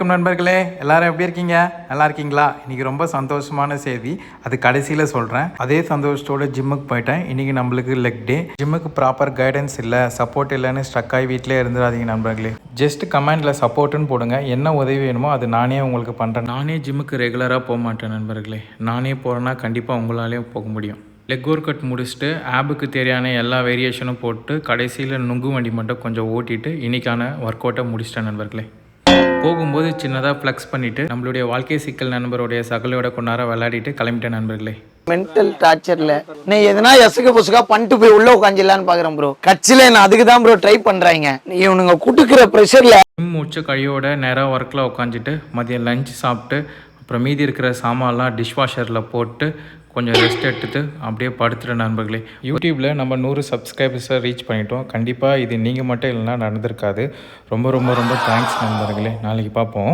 வணக்கம் நண்பர்களே, எல்லாரும் எப்படி இருக்கீங்க? நல்லா இருக்கீங்களா? இன்றைக்கி ரொம்ப சந்தோஷமான செய்தி, அது கடைசியில் சொல்கிறேன். அதே சந்தோஷத்தோடு ஜிம்முக்கு போயிட்டேன். இன்றைக்கி நம்மளுக்கு லெக் டே. ஜிம்முக்கு ப்ராப்பர் கைடன்ஸ் இல்லை, சப்போர்ட் இல்லைன்னு ஸ்ட்ரக்காகி வீட்டிலே இருந்துடாதீங்க நண்பர்களே. ஜஸ்ட் கமெண்டில் சப்போர்ட்டுன்னு போடுங்க. என்ன உதவி வேணுமோ அது நானே உங்களுக்கு பண்ணுறேன். நானே ஜிம்முக்கு ரெகுலராக போக மாட்டேன் நண்பர்களே. நானே போகிறேன்னா கண்டிப்பாக உங்களாலேயும் போக முடியும். லெக் ஒர்க் அவுட் முடிச்சுட்டு ஆப்புக்கு தேவையான எல்லா வேரியேஷனும் போட்டு கடைசியில் நுங்கு வண்டி மட்டும் கொஞ்சம் ஓட்டிட்டு இன்றைக்கான ஒர்க் அவுட்டை முடிச்சிட்டேன் நண்பர்களே. போகும்போது சின்னதாக ஃப்ளெக்ஸ் பண்ணிவிட்டு நம்மளுடைய வாழ்க்கை சிக்கல் நண்பருடைய சகலையோட கொண்டாட விளையாடிட்டு கிளம்பிட்டேன் நண்பர்களே. மென்டல் டார்ச்சர்ல நீ எதனா எசுக புசுகா பண்ணிட்டு போய் உள்ள உட்காந்துலான்னு பாக்குறேன் ப்ரோ. கட்சியில நான் அதுக்கு தான் ப்ரோ ட்ரை பண்றாங்க. இவனுங்க குட்டுக்கிற ப்ரெஷர்ல மூச்சு கழியோட நேராக ஒர்க்கில் உட்காந்துட்டு மதியம் லஞ்ச் சாப்பிட்டு அப்புறம் மீதி இருக்கிற சாமான்லாம் டிஷ்வாஷரில் போட்டு கொஞ்சம் ரெஸ்ட் எடுத்துட்டு அப்படியே படுத்துகிற நண்பர்களே. யூடியூப்பில் நம்ம 100 சப்ஸ்கிரைபர்ஸை ரீச் பண்ணிட்டோம். கண்டிப்பாக இது நீங்கள் மட்டும் இல்லைன்னா நடந்திருக்காது. ரொம்ப ரொம்ப ரொம்ப தேங்க்ஸ் நண்பர்களே. நாளைக்கு பார்ப்போம்.